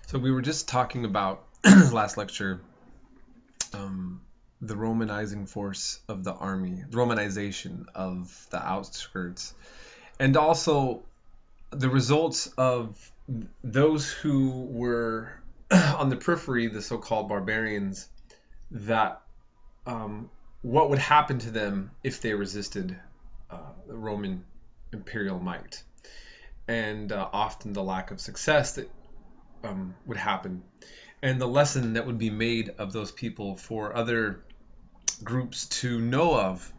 So we were just talking about last lecture, the Romanizing force of the army, the Romanization of the outskirts, and also the results of those who were on the periphery, the so-called barbarians, that what would happen to them if they resisted the Roman imperial might, and often the lack of success that would happen, and the lesson that would be made of those people for other groups to know of,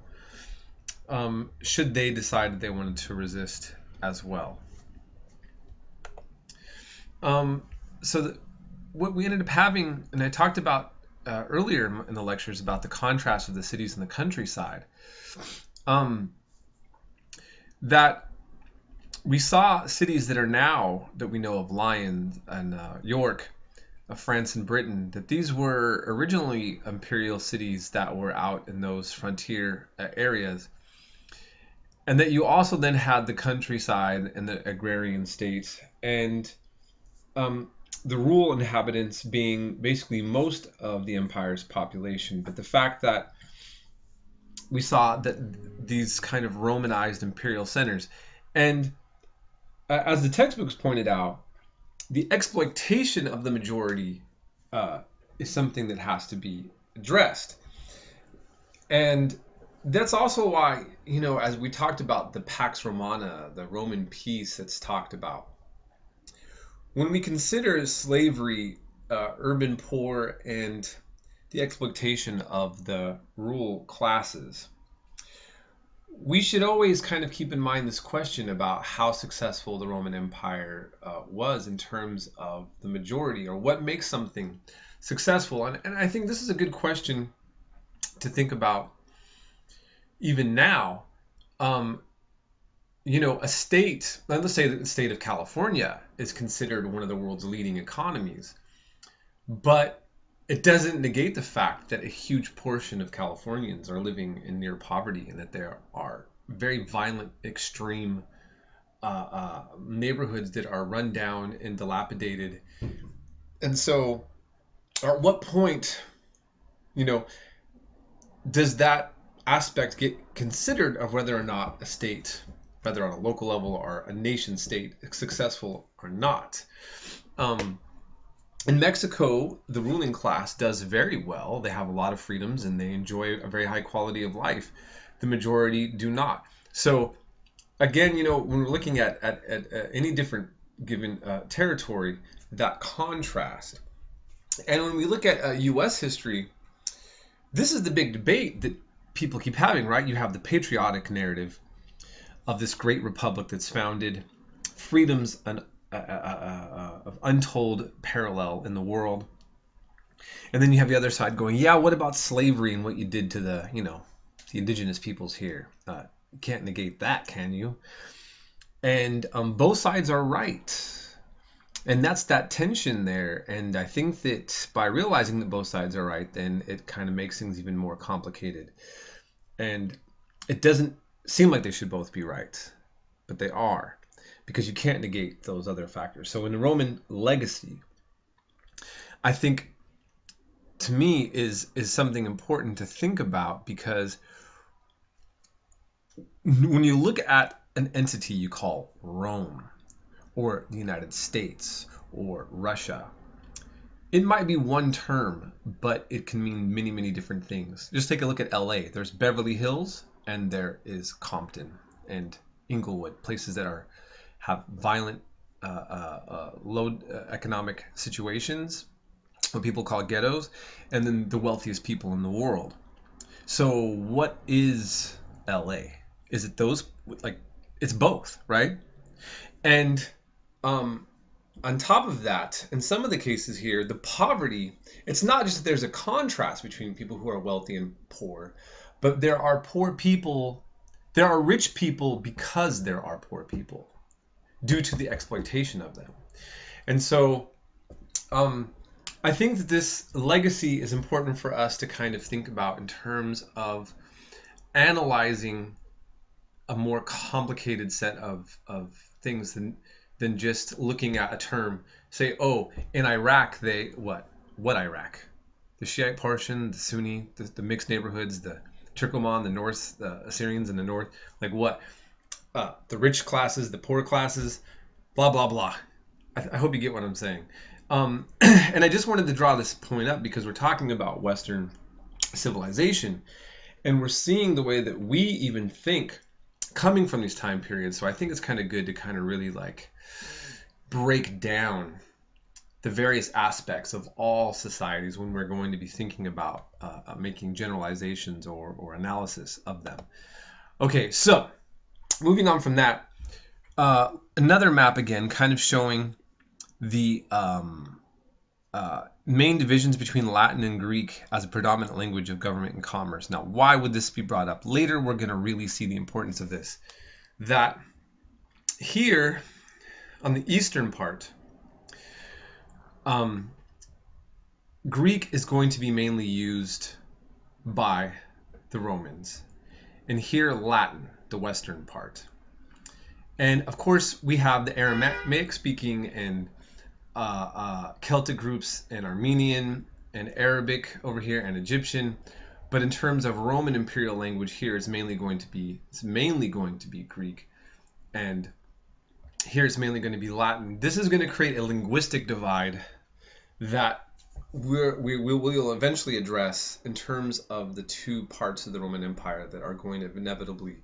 should they decide that they wanted to resist as well. What we ended up having, and I talked about earlier in the lectures about the contrast of the cities and the countryside, that we saw cities that are now, that we know of, Lyons and York, France and Britain, that these were originally imperial cities that were out in those frontier areas. And that you also then had the countryside and the agrarian states, and the rural inhabitants being basically most of the empire's population. But the fact that we saw that these kind of Romanized imperial centers, and as the textbooks pointed out, the exploitation of the majority is something that has to be addressed. And that's also why, as we talked about the Pax Romana, the Roman peace that's talked about, when we consider slavery, urban poor, and the exploitation of the rural classes, we should always kind of keep in mind this question about how successful the Roman Empire was in terms of the majority, or what makes something successful. And I think this is a good question to think about even now. A state, let's say that the state of California is considered one of the world's leading economies, but it doesn't negate the fact that a huge portion of Californians are living in near poverty, and that there are very violent, extreme neighborhoods that are run down and dilapidated. And so, at what point, does that aspect get considered of whether or not a state, whether on a local level or a nation state, is successful or not? In Mexico, the ruling class does very well. They have a lot of freedoms and they enjoy a very high quality of life. The majority do not. So again, when we're looking at any different given territory, that contrast. And when we look at U.S. history, this is the big debate that people keep having, right? You have the patriotic narrative of this great republic that's founded, freedoms of untold parallel in the world. And then you have the other side going, yeah, what about slavery and what you did to the indigenous peoples here? You can't negate that, can you? And both sides are right. And that's that tension there. And I think that by realizing that both sides are right, then it kind of makes things even more complicated. And it doesn't seem like they should both be right, but they are, because you can't negate those other factors. So in the Roman legacy, I think, to me, is something important to think about, because when you look at an entity you call Rome, or the United States, or Russia, it might be one term, but it can mean many, many different things. Just take a look at LA. There's Beverly Hills, and there is Compton and Inglewood, places that have violent, low economic situations, what people call ghettos, and then the wealthiest people in the world. So what is LA? Is it those? It's both, right? And on top of that, in some of the cases here, the poverty, it's not just that there's a contrast between people who are wealthy and poor, but there are poor people, there are rich people because there are poor people, due to the exploitation of them. And so I think that this legacy is important for us to kind of think about in terms of analyzing a more complicated set of things than than just looking at a term. Say, oh, in Iraq, they, what? What Iraq? The Shiite portion, the Sunni, the mixed neighborhoods, the Turkoman, the North, the Assyrians in the north. Like what? The rich classes, the poor classes, blah, blah, blah. I hope you get what I'm saying. And I just wanted to draw this point up because we're talking about Western civilization, and we're seeing the way that we even think coming from these time periods. So I think it's kind of good to kind of really like break down the various aspects of all societies when we're going to be thinking about making generalizations or analysis of them. Okay, so moving on from that, another map again kind of showing the main divisions between Latin and Greek as a predominant language of government and commerce. Now, why would this be brought up? Later, we're going to really see the importance of this. That here on the eastern part, Greek is going to be mainly used by the Romans. And here, Latin, the western part. And of course, we have the Aramaic speaking and Celtic groups and Armenian and Arabic over here and Egyptian. But in terms of Roman imperial language here, it's mainly going to be Greek. And here it's mainly going to be Latin. This is going to create a linguistic divide that we will eventually address in terms of the two parts of the Roman Empire that are going to inevitably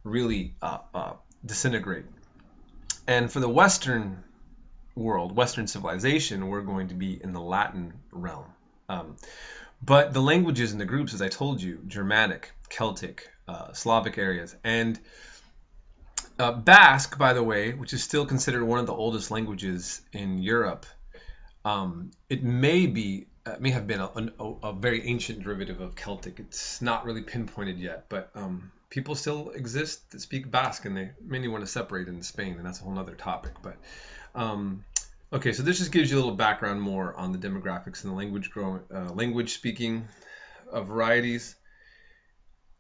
really disintegrate. And for the Western world, Western civilization, we're going to be in the Latin realm. But the languages and the groups, as I told you, Germanic, Celtic, Slavic areas, and Basque, by the way, which is still considered one of the oldest languages in Europe, it may have been a very ancient derivative of Celtic. It's not really pinpointed yet, but people still exist that speak Basque, and they mainly want to separate in Spain, and that's a whole other topic. But okay, so this just gives you a little background more on the demographics and the language speaking varieties,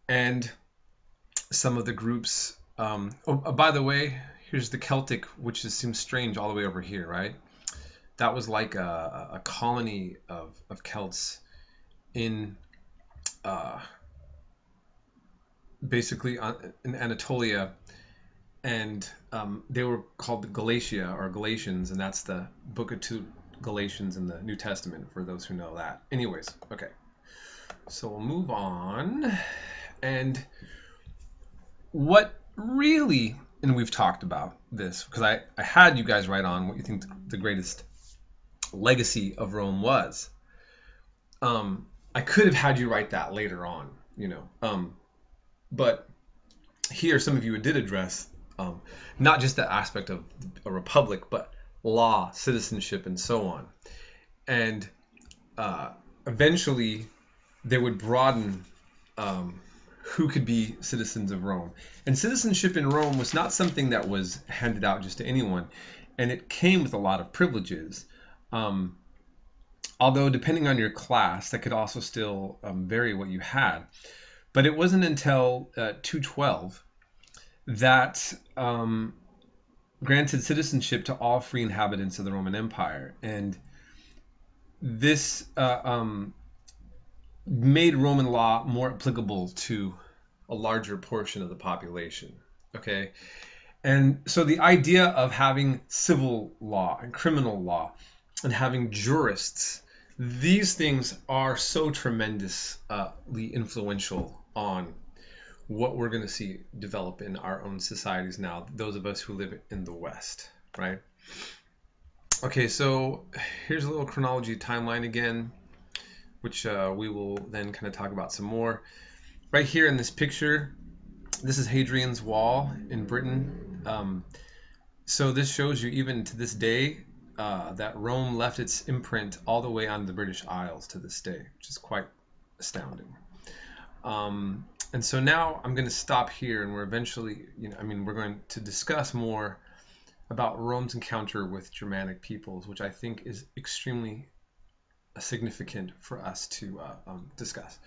and some of the groups. By the way, here's the Celtic, which seems strange all the way over here, right? That was like a colony of Celts in basically in Anatolia, and they were called the Galatia or Galatians, and that's the book of 2 Galatians in the New Testament for those who know that. Anyways, okay, so we'll move on. And what really, and we've talked about this because I had you guys write on what you think the greatest legacy of Rome was. I could have had you write that later on, but here some of you did address not just the aspect of a republic, but law, citizenship, and so on. And eventually they would broaden who could be citizens of Rome. And citizenship in Rome was not something that was handed out just to anyone, and it came with a lot of privileges. Although depending on your class, that could also still vary what you had. But it wasn't until 212 that granted citizenship to all free inhabitants of the Roman Empire. And this made Roman law more applicable to a larger portion of the population. Okay, and so the idea of having civil law and criminal law and having jurists, these things are so tremendously influential on what we're going to see develop in our own societies now, those of us who live in the West, right? Okay, so here's a little chronology timeline again, which we will then kind of talk about some more. Right here in this picture, this is Hadrian's Wall in Britain. So this shows you even to this day that Rome left its imprint all the way on the British Isles to this day, which is quite astounding. And so now I'm going to stop here, and we're eventually, we're going to discuss more about Rome's encounter with Germanic peoples, which I think is extremely significant for us to discuss.